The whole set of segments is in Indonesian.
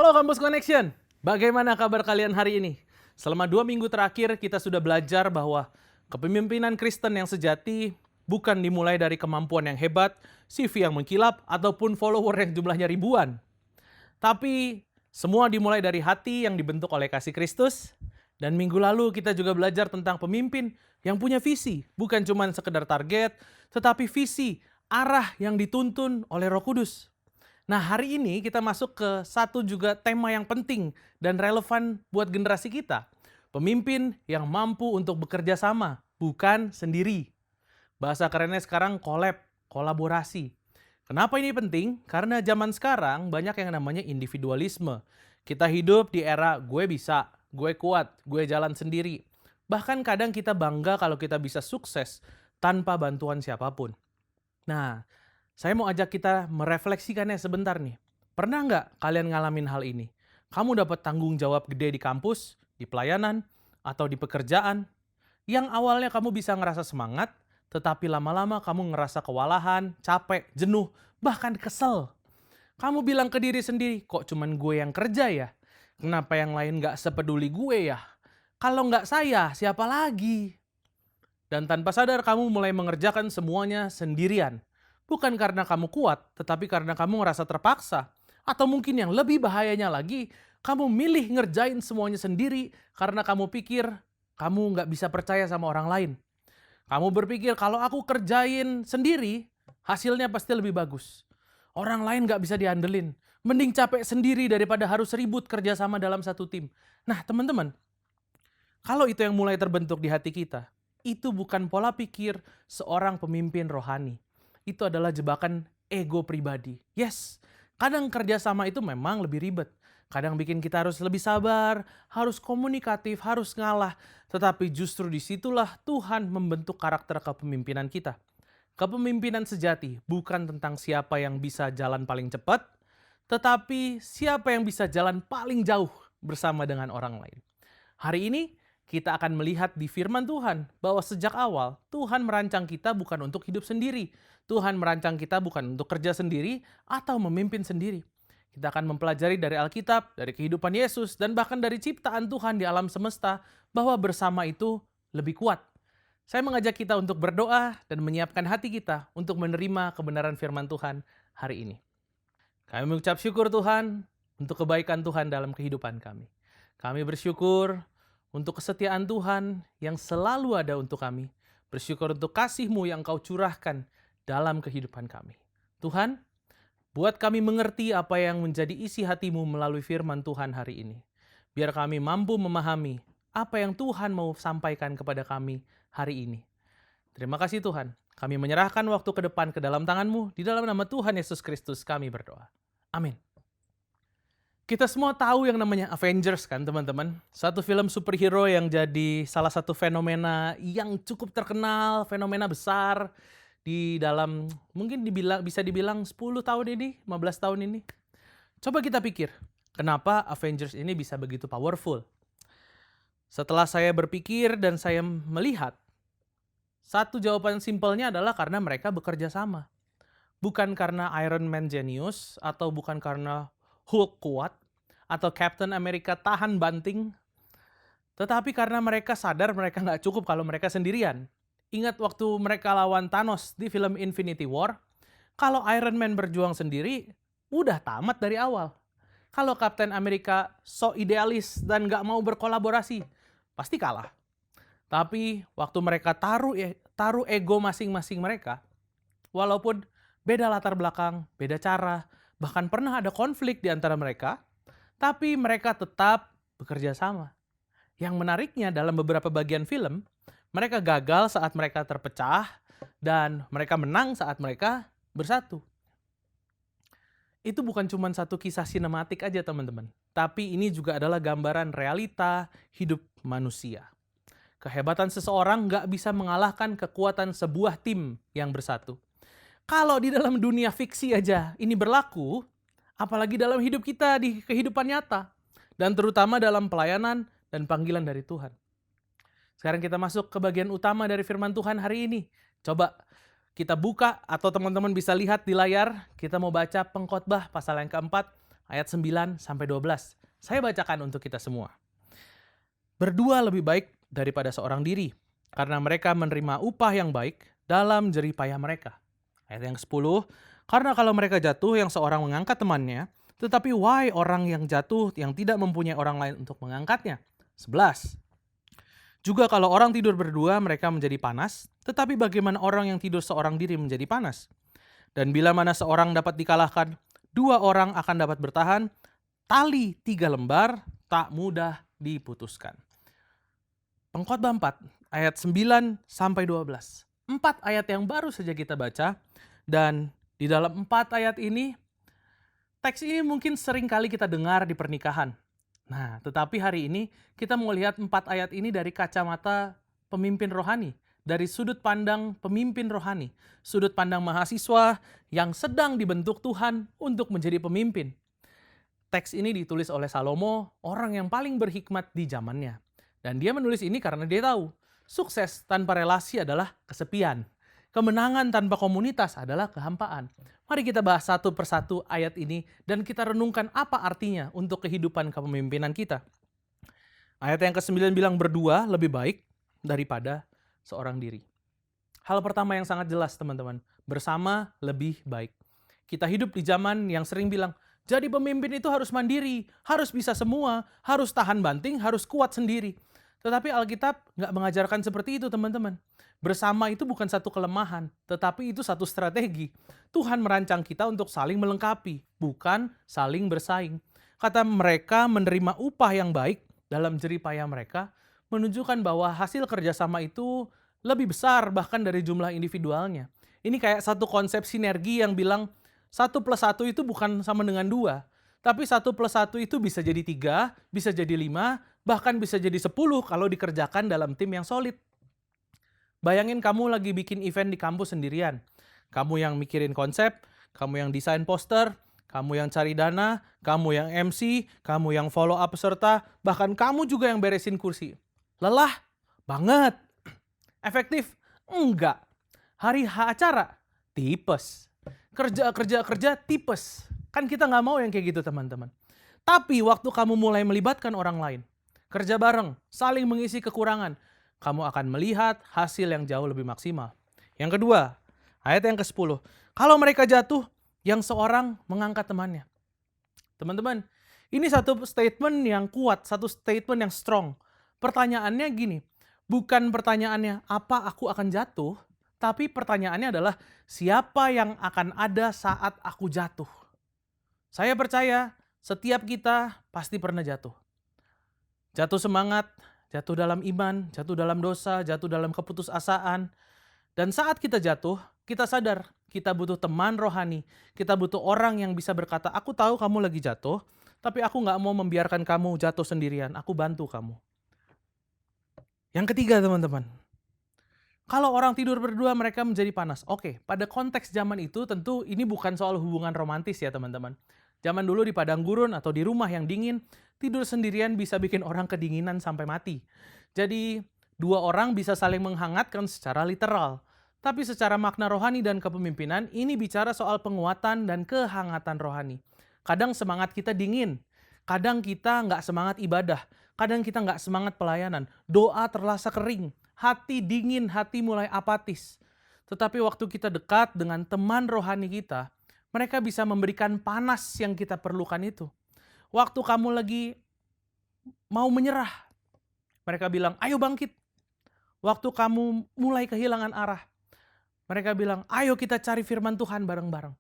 Halo Kampus Connection, bagaimana kabar kalian hari ini? Selama 2 minggu terakhir kita sudah belajar bahwa kepemimpinan Kristen yang sejati bukan dimulai dari kemampuan yang hebat, CV yang mengkilap, ataupun follower yang jumlahnya ribuan. Tapi semua dimulai dari hati yang dibentuk oleh kasih Kristus. Dan minggu lalu kita juga belajar tentang pemimpin yang punya visi, bukan cuma sekedar target, tetapi visi, arah yang dituntun oleh Roh Kudus. Nah, hari ini kita masuk ke satu juga tema yang penting dan relevan buat generasi kita. Pemimpin yang mampu untuk bekerja sama, bukan sendiri. Bahasa kerennya sekarang kolaborasi. Kenapa ini penting? Karena zaman sekarang banyak yang namanya individualisme. Kita hidup di era gue bisa, gue kuat, gue jalan sendiri. Bahkan kadang kita bangga kalau kita bisa sukses tanpa bantuan siapapun. Nah, saya mau ajak kita merefleksikannya sebentar nih. Pernah nggak kalian ngalamin hal ini? Kamu dapat tanggung jawab gede di kampus, di pelayanan, atau di pekerjaan, yang awalnya kamu bisa ngerasa semangat, tetapi lama-lama kamu ngerasa kewalahan, capek, jenuh, bahkan kesel. Kamu bilang ke diri sendiri, kok cuman gue yang kerja ya? Kenapa yang lain nggak sepeduli gue ya? Kalau nggak saya, siapa lagi? Dan tanpa sadar kamu mulai mengerjakan semuanya sendirian. Bukan karena kamu kuat, tetapi karena kamu ngerasa terpaksa. Atau mungkin yang lebih bahayanya lagi, kamu milih ngerjain semuanya sendiri karena kamu pikir kamu nggak bisa percaya sama orang lain. Kamu berpikir kalau aku kerjain sendiri, hasilnya pasti lebih bagus. Orang lain nggak bisa diandelin. Mending capek sendiri daripada harus ribut kerjasama dalam satu tim. Nah teman-teman, kalau itu yang mulai terbentuk di hati kita, itu bukan pola pikir seorang pemimpin rohani. Itu adalah jebakan ego pribadi. Yes, kadang kerjasama itu memang lebih ribet. Kadang bikin kita harus lebih sabar, harus komunikatif, harus ngalah. Tetapi justru disitulah Tuhan membentuk karakter kepemimpinan kita. Kepemimpinan sejati bukan tentang siapa yang bisa jalan paling cepat, tetapi siapa yang bisa jalan paling jauh bersama dengan orang lain. Hari ini kita akan melihat di firman Tuhan bahwa sejak awal Tuhan merancang kita bukan untuk hidup sendiri. Tuhan merancang kita bukan untuk kerja sendiri atau memimpin sendiri. Kita akan mempelajari dari Alkitab, dari kehidupan Yesus, dan bahkan dari ciptaan Tuhan di alam semesta bahwa bersama itu lebih kuat. Saya mengajak kita untuk berdoa dan menyiapkan hati kita untuk menerima kebenaran firman Tuhan hari ini. Kami mengucap syukur Tuhan untuk kebaikan Tuhan dalam kehidupan kami. Kami bersyukur untuk kesetiaan Tuhan yang selalu ada untuk kami. Bersyukur untuk kasih-Mu yang Kau curahkan dalam kehidupan kami. Tuhan, buat kami mengerti apa yang menjadi isi hati-Mu melalui firman Tuhan hari ini. Biar kami mampu memahami apa yang Tuhan mau sampaikan kepada kami hari ini. Terima kasih Tuhan. Kami menyerahkan waktu ke depan ke dalam tangan-Mu. Di dalam nama Tuhan Yesus Kristus kami berdoa. Amin. Kita semua tahu yang namanya Avengers kan teman-teman. Satu film superhero yang jadi salah satu fenomena yang cukup terkenal, fenomena besar di dalam mungkin bisa dibilang 10 tahun ini, 15 tahun ini. Coba kita pikir, kenapa Avengers ini bisa begitu powerful? Setelah saya berpikir dan saya melihat, satu jawaban simpelnya adalah karena mereka bekerja sama. Bukan karena Iron Man jenius, atau bukan karena Hulk kuat, atau Captain America tahan banting, tetapi karena mereka sadar mereka nggak cukup kalau mereka sendirian. Ingat waktu mereka lawan Thanos di film Infinity War, kalau Iron Man berjuang sendiri, udah tamat dari awal. Kalau Captain America so idealis dan nggak mau berkolaborasi, pasti kalah. Tapi waktu mereka taruh ego masing-masing mereka, walaupun beda latar belakang, beda cara, bahkan pernah ada konflik di antara mereka, tapi mereka tetap bekerja sama. Yang menariknya dalam beberapa bagian film, mereka gagal saat mereka terpecah, dan mereka menang saat mereka bersatu. Itu bukan cuma satu kisah sinematik aja teman-teman, tapi ini juga adalah gambaran realita hidup manusia. Kehebatan seseorang nggak bisa mengalahkan kekuatan sebuah tim yang bersatu. Kalau di dalam dunia fiksi aja ini berlaku, apalagi dalam hidup kita di kehidupan nyata. Dan terutama dalam pelayanan dan panggilan dari Tuhan. Sekarang kita masuk ke bagian utama dari firman Tuhan hari ini. Coba kita buka atau teman-teman bisa lihat di layar. Kita mau baca Pengkhotbah pasal yang keempat ayat 9 sampai 12. Saya bacakan untuk kita semua. Berdua lebih baik daripada seorang diri, karena mereka menerima upah yang baik dalam jerih payah mereka. Ayat yang ke-10, karena kalau mereka jatuh yang seorang mengangkat temannya, tetapi wahai orang yang jatuh yang tidak mempunyai orang lain untuk mengangkatnya. 11. Juga kalau orang tidur berdua mereka menjadi panas, tetapi bagaimana orang yang tidur seorang diri menjadi panas? Dan bila mana seorang dapat dikalahkan, dua orang akan dapat bertahan, tali 3 lembar tak mudah diputuskan. Pengkhotbah 4 ayat 9 sampai 12. 4 ayat yang baru saja kita baca, dan di dalam 4 ayat ini, teks ini mungkin sering kali kita dengar di pernikahan. Nah, tetapi hari ini kita mau lihat 4 ayat ini dari kacamata pemimpin rohani, dari sudut pandang pemimpin rohani, sudut pandang mahasiswa yang sedang dibentuk Tuhan untuk menjadi pemimpin. Teks ini ditulis oleh Salomo, orang yang paling berhikmat di zamannya. Dan dia menulis ini karena dia tahu, sukses tanpa relasi adalah kesepian. Kemenangan tanpa komunitas adalah kehampaan. Mari kita bahas satu persatu ayat ini dan kita renungkan apa artinya untuk kehidupan kepemimpinan kita. Ayat yang ke-9 bilang berdua lebih baik daripada seorang diri. Hal pertama yang sangat jelas teman-teman, bersama lebih baik. Kita hidup di zaman yang sering bilang, jadi pemimpin itu harus mandiri, harus bisa semua, harus tahan banting, harus kuat sendiri. Tetapi Alkitab nggak mengajarkan seperti itu teman-teman. Bersama itu bukan satu kelemahan, tetapi itu satu strategi. Tuhan merancang kita untuk saling melengkapi, bukan saling bersaing. Kata mereka menerima upah yang baik dalam jerih payah mereka, menunjukkan bahwa hasil kerjasama itu lebih besar bahkan dari jumlah individualnya. Ini kayak satu konsep sinergi yang bilang 1+1 itu bukan sama dengan 2, tapi 1+1 itu bisa jadi 3, bisa jadi 5, bahkan bisa jadi 10 kalau dikerjakan dalam tim yang solid. Bayangin kamu lagi bikin event di kampus sendirian. Kamu yang mikirin konsep, kamu yang desain poster, kamu yang cari dana, kamu yang MC, kamu yang follow up peserta, bahkan kamu juga yang beresin kursi. Lelah? Banget. Efektif? Enggak. Hari acara? Tipes. Kerja tipes. Kan kita nggak mau yang kayak gitu teman-teman. Tapi waktu kamu mulai melibatkan orang lain, kerja bareng, saling mengisi kekurangan, kamu akan melihat hasil yang jauh lebih maksimal. Yang kedua, ayat yang ke-10. Kalau mereka jatuh, yang seorang mengangkat temannya. Teman-teman, ini satu statement yang kuat, satu statement yang strong. Pertanyaannya gini, bukan pertanyaannya apa aku akan jatuh, tapi pertanyaannya adalah siapa yang akan ada saat aku jatuh. Saya percaya setiap kita pasti pernah jatuh. Jatuh semangat, jatuh dalam iman, jatuh dalam dosa, jatuh dalam keputusasaan. Dan saat kita jatuh, kita sadar kita butuh teman rohani. Kita butuh orang yang bisa berkata, aku tahu kamu lagi jatuh, tapi aku gak mau membiarkan kamu jatuh sendirian. Aku bantu kamu. Yang ketiga teman-teman, kalau orang tidur berdua mereka menjadi panas. Oke, pada konteks zaman itu tentu ini bukan soal hubungan romantis ya teman-teman. Zaman dulu di padang gurun atau di rumah yang dingin, tidur sendirian bisa bikin orang kedinginan sampai mati. Jadi dua orang bisa saling menghangatkan secara literal. Tapi secara makna rohani dan kepemimpinan, ini bicara soal penguatan dan kehangatan rohani. Kadang semangat kita dingin, kadang kita nggak semangat ibadah, kadang kita nggak semangat pelayanan, doa terasa kering, hati dingin, hati mulai apatis. Tetapi waktu kita dekat dengan teman rohani kita, mereka bisa memberikan panas yang kita perlukan itu. Waktu kamu lagi mau menyerah, mereka bilang, ayo bangkit. Waktu kamu mulai kehilangan arah, mereka bilang, ayo kita cari firman Tuhan bareng-bareng.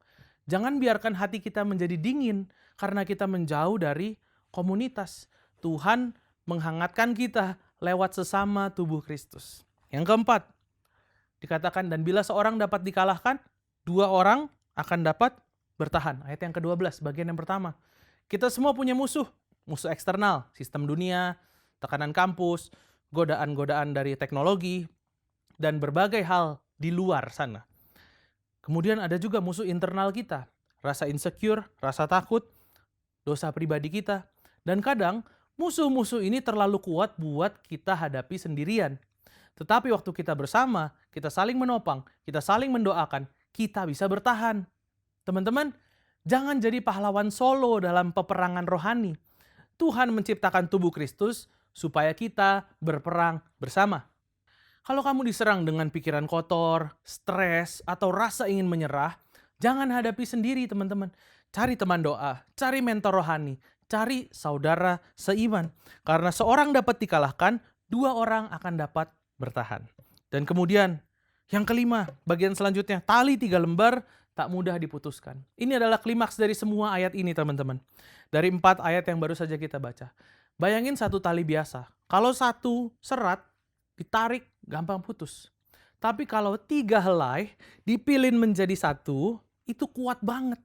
Jangan biarkan hati kita menjadi dingin karena kita menjauh dari komunitas. Tuhan menghangatkan kita lewat sesama tubuh Kristus. Yang keempat, dikatakan, dan bila seorang dapat dikalahkan, dua orang akan dapat bertahan. Ayat yang ke-12, bagian yang pertama. Kita semua punya musuh. Musuh eksternal, sistem dunia, tekanan kampus, godaan-godaan dari teknologi, dan berbagai hal di luar sana. Kemudian ada juga musuh internal kita. Rasa insecure, rasa takut, dosa pribadi kita. Dan kadang musuh-musuh ini terlalu kuat buat kita hadapi sendirian. Tetapi waktu kita bersama, kita saling menopang, kita saling mendoakan, kita bisa bertahan. Teman-teman, Jangan jadi pahlawan solo dalam peperangan rohani. Tuhan menciptakan tubuh Kristus supaya kita berperang bersama. Kalau kamu diserang dengan pikiran kotor, stres, atau rasa ingin menyerah, jangan hadapi sendiri teman-teman. Cari teman doa, cari mentor rohani, cari saudara seiman. Karena seorang dapat dikalahkan, 2 orang akan dapat bertahan. Dan kemudian, yang kelima, bagian selanjutnya, tali 3 lembar tak mudah diputuskan. Ini adalah klimaks dari semua ayat ini teman-teman. Dari 4 ayat yang baru saja kita baca. Bayangin satu tali biasa. Kalau satu serat, ditarik, gampang putus. Tapi kalau 3 helai dipilin menjadi satu, itu kuat banget.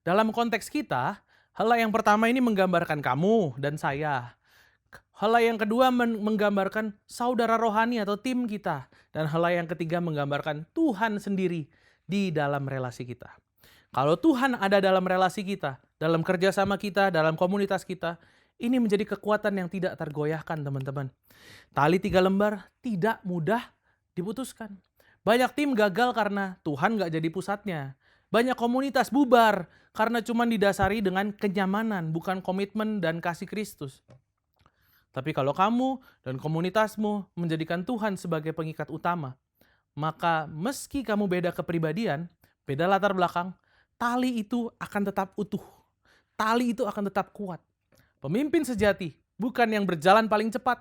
Dalam konteks kita, helai yang pertama ini menggambarkan kamu dan saya. Helai yang kedua menggambarkan saudara rohani atau tim kita. Dan helai yang ketiga menggambarkan Tuhan sendiri di dalam relasi kita. Kalau Tuhan ada dalam relasi kita, dalam kerjasama kita, dalam komunitas kita, ini menjadi kekuatan yang tidak tergoyahkan teman-teman. Tali 3 lembar tidak mudah diputuskan. Banyak tim gagal karena Tuhan gak jadi pusatnya. Banyak komunitas bubar karena cuma didasari dengan kenyamanan, bukan komitmen dan kasih Kristus. Tapi kalau kamu dan komunitasmu menjadikan Tuhan sebagai pengikat utama, maka meski kamu beda kepribadian, beda latar belakang, tali itu akan tetap utuh. Tali itu akan tetap kuat. Pemimpin sejati bukan yang berjalan paling cepat,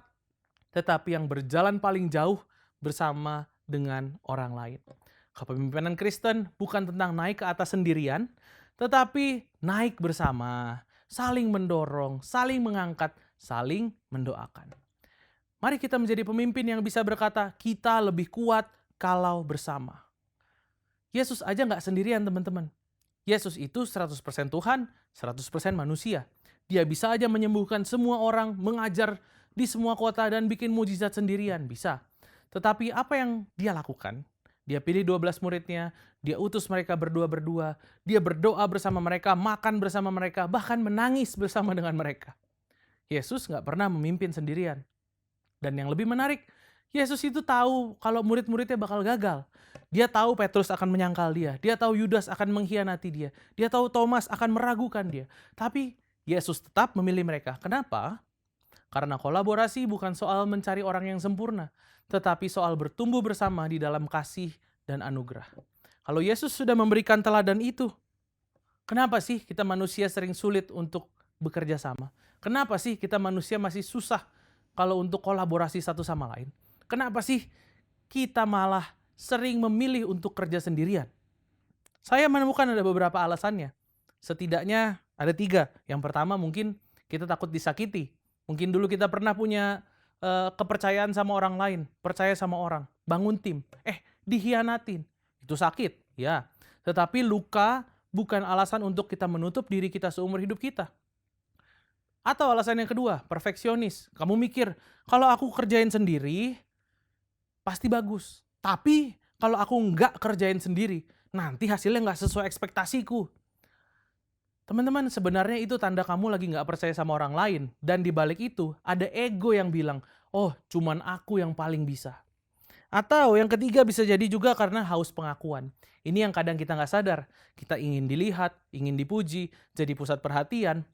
tetapi yang berjalan paling jauh bersama dengan orang lain. Kepemimpinan Kristen bukan tentang naik ke atas sendirian, tetapi naik bersama, saling mendorong, saling mengangkat, saling mendoakan. Mari kita menjadi pemimpin yang bisa berkata, kita lebih kuat kalau bersama. Yesus aja nggak sendirian teman-teman. Yesus itu 100% Tuhan, 100% manusia. Dia bisa aja menyembuhkan semua orang, mengajar di semua kota dan bikin mujizat sendirian, bisa. Tetapi apa yang dia lakukan? Dia pilih 12 muridnya, dia utus mereka berdua-berdua, dia berdoa bersama mereka, makan bersama mereka, bahkan menangis bersama dengan mereka. Yesus nggak pernah memimpin sendirian. Dan yang lebih menarik, Yesus itu tahu kalau murid-muridnya bakal gagal. Dia tahu Petrus akan menyangkal dia. Dia tahu Yudas akan mengkhianati dia. Dia tahu Thomas akan meragukan dia. Tapi Yesus tetap memilih mereka. Kenapa? Karena kolaborasi bukan soal mencari orang yang sempurna, tetapi soal bertumbuh bersama di dalam kasih dan anugerah. Kalau Yesus sudah memberikan teladan itu, kenapa sih kita manusia sering sulit untuk bekerja sama? Kenapa sih kita manusia masih susah kalau untuk kolaborasi satu sama lain? Kenapa sih kita malah sering memilih untuk kerja sendirian? Saya menemukan ada beberapa alasannya. Setidaknya ada 3. Yang pertama mungkin kita takut disakiti. Mungkin dulu kita pernah punya kepercayaan sama orang lain, percaya sama orang, bangun tim, dihianatin. Itu sakit, ya. Tetapi luka bukan alasan untuk kita menutup diri kita seumur hidup kita. Atau alasan yang kedua, perfeksionis. Kamu mikir, kalau aku kerjain sendiri, pasti bagus. Tapi kalau aku nggak kerjain sendiri, nanti hasilnya nggak sesuai ekspektasiku. Teman-teman, sebenarnya itu tanda kamu lagi nggak percaya sama orang lain. Dan di balik itu, ada ego yang bilang, oh cuman aku yang paling bisa. Atau yang ketiga bisa jadi juga karena haus pengakuan. Ini yang kadang kita nggak sadar. Kita ingin dilihat, ingin dipuji, jadi pusat perhatian.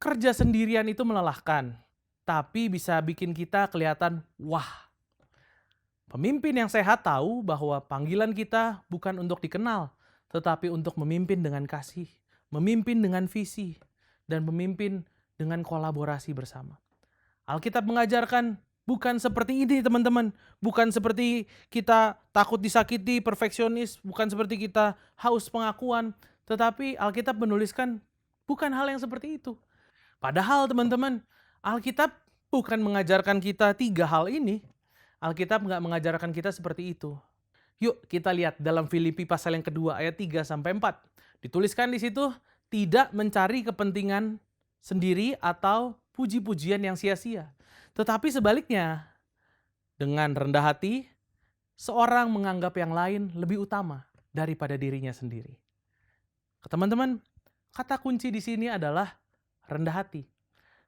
Kerja sendirian itu melelahkan, tapi bisa bikin kita kelihatan wah. Pemimpin yang sehat tahu bahwa panggilan kita bukan untuk dikenal, tetapi untuk memimpin dengan kasih, memimpin dengan visi, dan memimpin dengan kolaborasi bersama. Alkitab mengajarkan bukan seperti ini teman-teman, bukan seperti kita takut disakiti, perfeksionis, bukan seperti kita haus pengakuan, tetapi Alkitab menuliskan bukan hal yang seperti itu. Padahal teman-teman, Alkitab bukan mengajarkan kita 3 hal ini. Alkitab nggak mengajarkan kita seperti itu. Yuk kita lihat dalam Filipi pasal yang kedua ayat 3-4. Dituliskan di situ, tidak mencari kepentingan sendiri atau puji-pujian yang sia-sia. Tetapi sebaliknya, dengan rendah hati, seorang menganggap yang lain lebih utama daripada dirinya sendiri. Teman-teman, kata kunci di sini adalah rendah hati.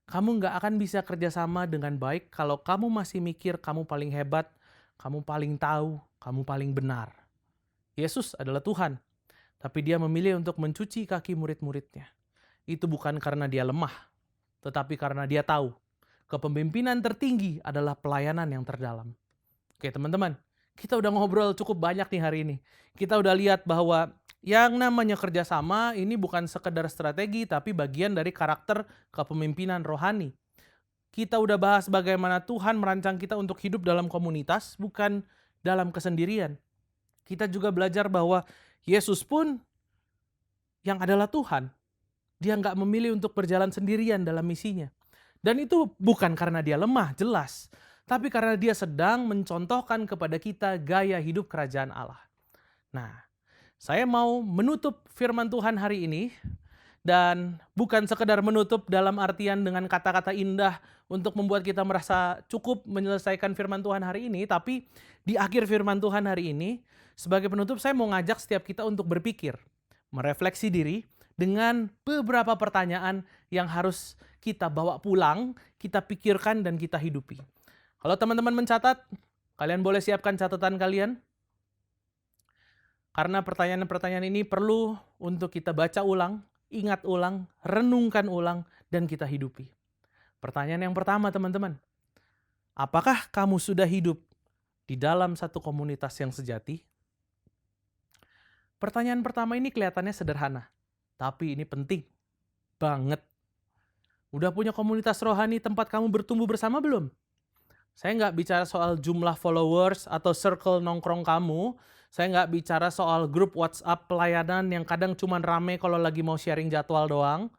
Kamu nggak akan bisa kerjasama dengan baik kalau kamu masih mikir kamu paling hebat, kamu paling tahu, kamu paling benar. Yesus adalah Tuhan. tapi dia memilih untuk mencuci kaki murid-muridnya. Itu bukan karena dia lemah, tetapi karena dia tahu kepemimpinan tertinggi adalah pelayanan yang terdalam. Oke teman-teman, kita udah ngobrol cukup banyak nih hari ini. Kita udah lihat bahwa yang namanya kerjasama ini bukan sekedar strategi, tapi bagian dari karakter kepemimpinan rohani. Kita udah bahas bagaimana Tuhan merancang kita untuk hidup dalam komunitas, bukan dalam kesendirian. Kita juga belajar bahwa Yesus pun yang adalah Tuhan. Dia nggak memilih untuk berjalan sendirian dalam misinya. Dan itu bukan karena dia lemah, jelas. Tapi karena dia sedang mencontohkan kepada kita gaya hidup kerajaan Allah. Nah, saya mau menutup firman Tuhan hari ini. Dan bukan sekedar menutup dalam artian dengan kata-kata indah untuk membuat kita merasa cukup menyelesaikan firman Tuhan hari ini. Tapi di akhir firman Tuhan hari ini, sebagai penutup saya mau ngajak setiap kita untuk berpikir. Merefleksi diri dengan beberapa pertanyaan yang harus kita bawa pulang, kita pikirkan dan kita hidupi. Kalau teman-teman mencatat, kalian boleh siapkan catatan kalian. Karena pertanyaan-pertanyaan ini perlu untuk kita baca ulang, ingat ulang, renungkan ulang, dan kita hidupi. Pertanyaan yang pertama teman-teman, apakah kamu sudah hidup di dalam satu komunitas yang sejati? Pertanyaan pertama ini kelihatannya sederhana, tapi ini penting banget. Udah punya komunitas rohani tempat kamu bertumbuh bersama belum? Saya nggak bicara soal jumlah followers atau circle nongkrong kamu. Saya nggak bicara soal grup WhatsApp pelayanan yang kadang cuma rame kalau lagi mau sharing jadwal doang.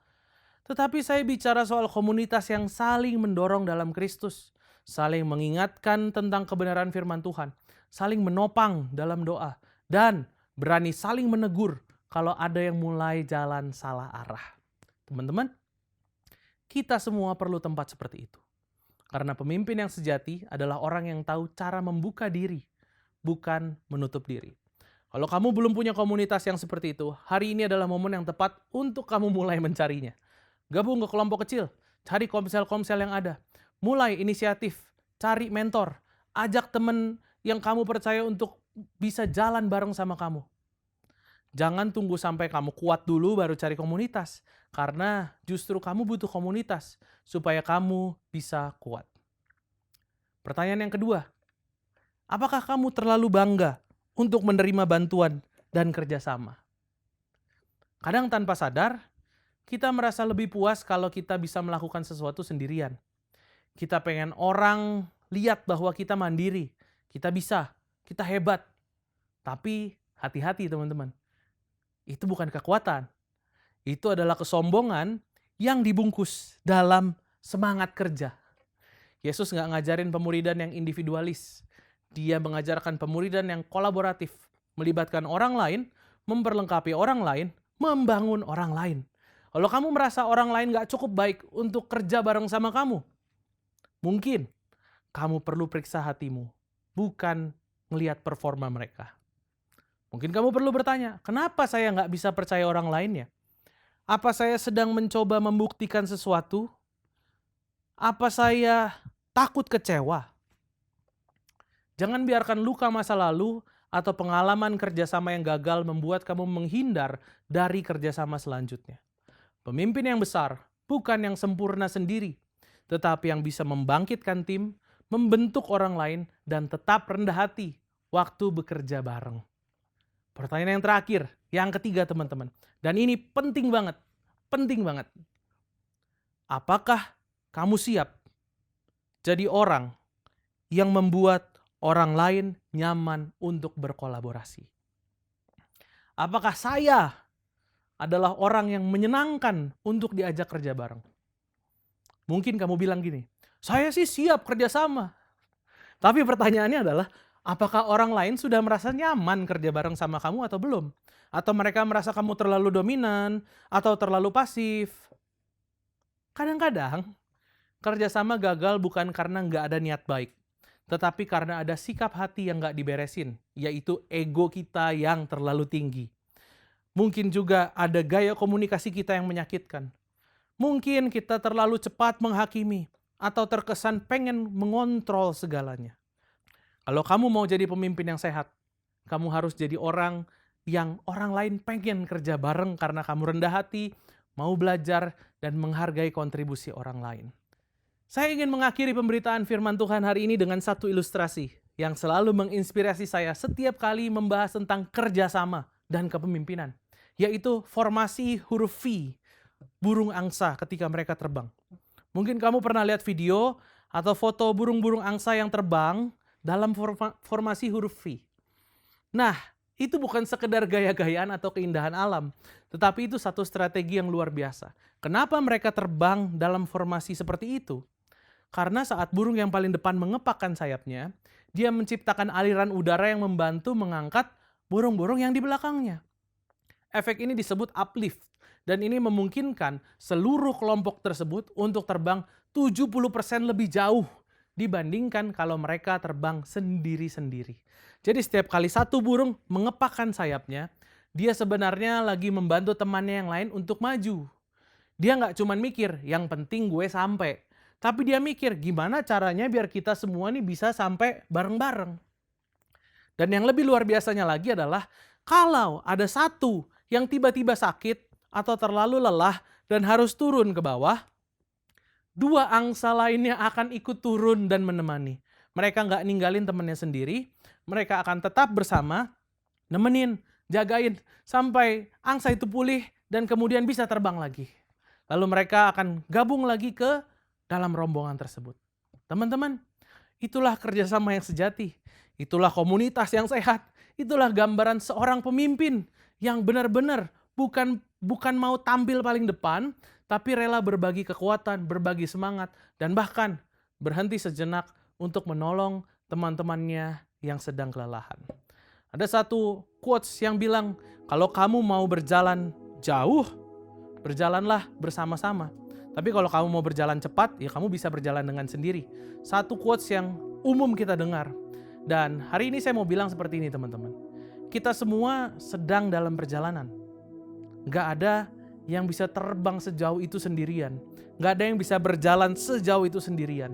Tetapi saya bicara soal komunitas yang saling mendorong dalam Kristus. Saling mengingatkan tentang kebenaran firman Tuhan. Saling menopang dalam doa. Dan berani saling menegur kalau ada yang mulai jalan salah arah. Teman-teman, kita semua perlu tempat seperti itu. Karena pemimpin yang sejati adalah orang yang tahu cara membuka diri, bukan menutup diri. Kalau kamu belum punya komunitas yang seperti itu, hari ini adalah momen yang tepat untuk kamu mulai mencarinya. Gabung ke kelompok kecil, cari komsel-komsel yang ada. Mulai inisiatif, cari mentor, ajak teman yang kamu percaya untuk bisa jalan bareng sama kamu. Jangan tunggu sampai kamu kuat dulu baru cari komunitas. Karena justru kamu butuh komunitas supaya kamu bisa kuat. Pertanyaan yang kedua, apakah kamu terlalu bangga untuk menerima bantuan dan kerjasama? Kadang tanpa sadar, kita merasa lebih puas kalau kita bisa melakukan sesuatu sendirian. Kita pengen orang lihat bahwa kita mandiri, kita bisa, kita hebat. Tapi hati-hati teman-teman, itu bukan kekuatan. Itu adalah kesombongan yang dibungkus dalam semangat kerja. Yesus nggak ngajarin pemuridan yang individualis. Dia mengajarkan pemuridan yang kolaboratif. Melibatkan orang lain, memperlengkapi orang lain, membangun orang lain. Kalau kamu merasa orang lain nggak cukup baik untuk kerja bareng sama kamu, mungkin kamu perlu periksa hatimu, bukan melihat performa mereka. Mungkin kamu perlu bertanya, kenapa saya nggak bisa percaya orang lain ya? Apa saya sedang mencoba membuktikan sesuatu? Apa saya takut kecewa? Jangan biarkan luka masa lalu atau pengalaman kerjasama yang gagal membuat kamu menghindar dari kerjasama selanjutnya. Pemimpin yang besar bukan yang sempurna sendiri, tetapi yang bisa membangkitkan tim, membentuk orang lain, dan tetap rendah hati waktu bekerja bareng. Pertanyaan yang terakhir, yang ketiga teman-teman. Dan ini penting banget, penting banget. Apakah kamu siap jadi orang yang membuat orang lain nyaman untuk berkolaborasi? Apakah saya adalah orang yang menyenangkan untuk diajak kerja bareng? Mungkin kamu bilang gini, saya sih siap kerjasama. Tapi pertanyaannya adalah, apakah orang lain sudah merasa nyaman kerja bareng sama kamu atau belum? Atau mereka merasa kamu terlalu dominan atau terlalu pasif? Kadang-kadang kerjasama gagal bukan karena nggak ada niat baik, tetapi karena ada sikap hati yang nggak diberesin, yaitu ego kita yang terlalu tinggi. Mungkin juga ada gaya komunikasi kita yang menyakitkan. Mungkin kita terlalu cepat menghakimi atau terkesan pengen mengontrol segalanya. Kalau kamu mau jadi pemimpin yang sehat, kamu harus jadi orang yang orang lain pengen kerja bareng karena kamu rendah hati, mau belajar, dan menghargai kontribusi orang lain. Saya ingin mengakhiri pemberitaan firman Tuhan hari ini dengan satu ilustrasi yang selalu menginspirasi saya setiap kali membahas tentang kerjasama dan kepemimpinan, yaitu formasi huruf V, burung angsa ketika mereka terbang. Mungkin kamu pernah lihat video atau foto burung-burung angsa yang terbang dalam formasi huruf V. Nah, itu bukan sekedar gaya-gayaan atau keindahan alam, tetapi itu satu strategi yang luar biasa. Kenapa mereka terbang dalam formasi seperti itu? Karena saat burung yang paling depan mengepakkan sayapnya, dia menciptakan aliran udara yang membantu mengangkat burung-burung yang di belakangnya. Efek ini disebut uplift, dan ini memungkinkan seluruh kelompok tersebut untuk terbang 70% lebih jauh dibandingkan kalau mereka terbang sendiri-sendiri. Jadi setiap kali satu burung mengepakkan sayapnya, dia sebenarnya lagi membantu temannya yang lain untuk maju. Dia nggak cuma mikir, yang penting gue sampai. Tapi dia mikir, gimana caranya biar kita semua nih bisa sampai bareng-bareng. Dan yang lebih luar biasanya lagi adalah, kalau ada satu yang tiba-tiba sakit atau terlalu lelah dan harus turun ke bawah, dua angsa lainnya akan ikut turun dan menemani. Mereka nggak ninggalin temannya sendiri, mereka akan tetap bersama, nemenin, jagain, sampai angsa itu pulih dan kemudian bisa terbang lagi. Lalu mereka akan gabung lagi ke dalam rombongan tersebut. Teman-teman, itulah kerjasama yang sejati. Itulah komunitas yang sehat. Itulah gambaran seorang pemimpin yang benar-benar bukan mau tampil paling depan, tapi rela berbagi kekuatan, berbagi semangat, dan bahkan berhenti sejenak untuk menolong teman-temannya yang sedang kelelahan. Ada satu quotes yang bilang, kalau kamu mau berjalan jauh, berjalanlah bersama-sama. Tapi kalau kamu mau berjalan cepat, ya kamu bisa berjalan dengan sendiri. Satu quotes yang umum kita dengar. Dan hari ini saya mau bilang seperti ini teman-teman. Kita semua sedang dalam perjalanan. Gak ada yang bisa terbang sejauh itu sendirian. Gak ada yang bisa berjalan sejauh itu sendirian.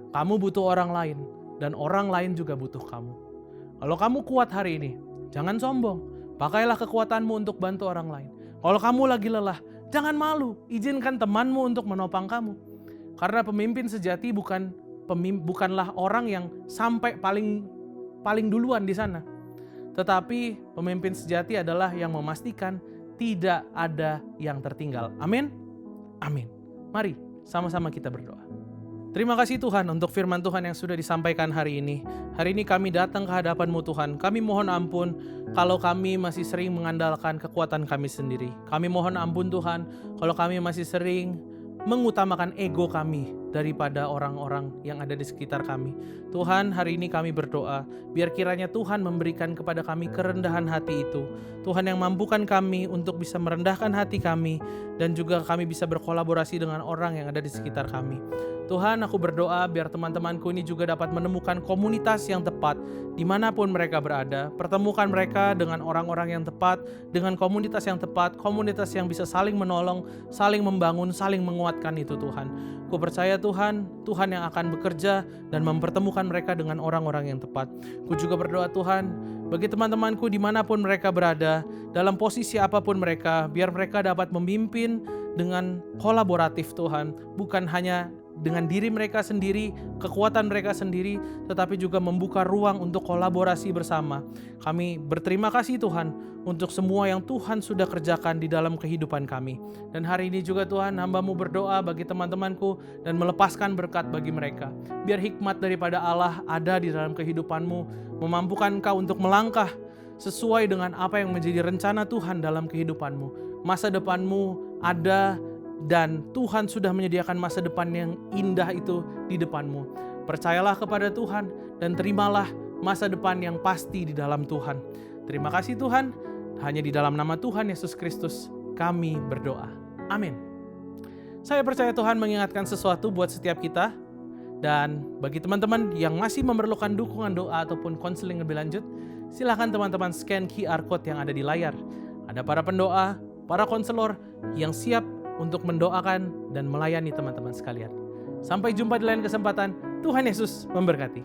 Kamu butuh orang lain, dan orang lain juga butuh kamu. Kalau kamu kuat hari ini, jangan sombong. Pakailah kekuatanmu untuk bantu orang lain. Kalau kamu lagi lelah, jangan malu. Izinkan temanmu untuk menopang kamu. Karena pemimpin sejati bukanlah orang yang sampai paling duluan di sana. Tetapi pemimpin sejati adalah yang memastikan tidak ada yang tertinggal. Amin? Amin. Mari sama-sama kita berdoa. Terima kasih Tuhan untuk firman Tuhan yang sudah disampaikan hari ini. Hari ini kami datang ke hadapan-Mu Tuhan. Kami mohon ampun kalau kami masih sering mengandalkan kekuatan kami sendiri. Kami mohon ampun Tuhan kalau kami masih sering mengutamakan ego kami daripada orang-orang yang ada di sekitar kami. Tuhan, hari ini kami berdoa, biar kiranya Tuhan memberikan kepada kami kerendahan hati itu. Tuhan yang mampukan kami untuk bisa merendahkan hati kami, dan juga kami bisa berkolaborasi dengan orang yang ada di sekitar kami. Tuhan, aku berdoa biar teman-temanku ini juga dapat menemukan komunitas yang tepat dimanapun mereka berada. Pertemukan mereka dengan orang-orang yang tepat, dengan komunitas yang tepat, komunitas yang bisa saling menolong, saling membangun, saling menguatkan itu Tuhan. Ku percaya Tuhan yang akan bekerja dan mempertemukan mereka dengan orang-orang yang tepat. Ku juga berdoa Tuhan, bagi teman-temanku dimanapun mereka berada, dalam posisi apapun mereka, biar mereka dapat memimpin dengan kolaboratif Tuhan, bukan hanya dengan diri mereka sendiri, kekuatan mereka sendiri, tetapi juga membuka ruang untuk kolaborasi bersama. Kami berterima kasih Tuhan untuk semua yang Tuhan sudah kerjakan di dalam kehidupan kami. Dan hari ini juga Tuhan, hamba-Mu berdoa bagi teman-temanku dan melepaskan berkat bagi mereka. Biar hikmat daripada Allah ada di dalam kehidupan-Mu, memampukan Engkau untuk melangkah sesuai dengan apa yang menjadi rencana Tuhan dalam kehidupan-Mu. Masa depan-Mu ada, dan Tuhan sudah menyediakan masa depan yang indah itu di depanmu. Percayalah kepada Tuhan dan terimalah masa depan yang pasti di dalam Tuhan. Terima kasih Tuhan, hanya di dalam nama Tuhan Yesus Kristus kami berdoa. Amin. Saya percaya Tuhan mengingatkan sesuatu buat setiap kita. Dan bagi teman-teman yang masih memerlukan dukungan doa ataupun konseling lebih lanjut, silakan teman-teman scan QR Code yang ada di layar. Ada para pendoa, para konselor yang siap untuk mendoakan dan melayani teman-teman sekalian. Sampai jumpa di lain kesempatan. Tuhan Yesus memberkati.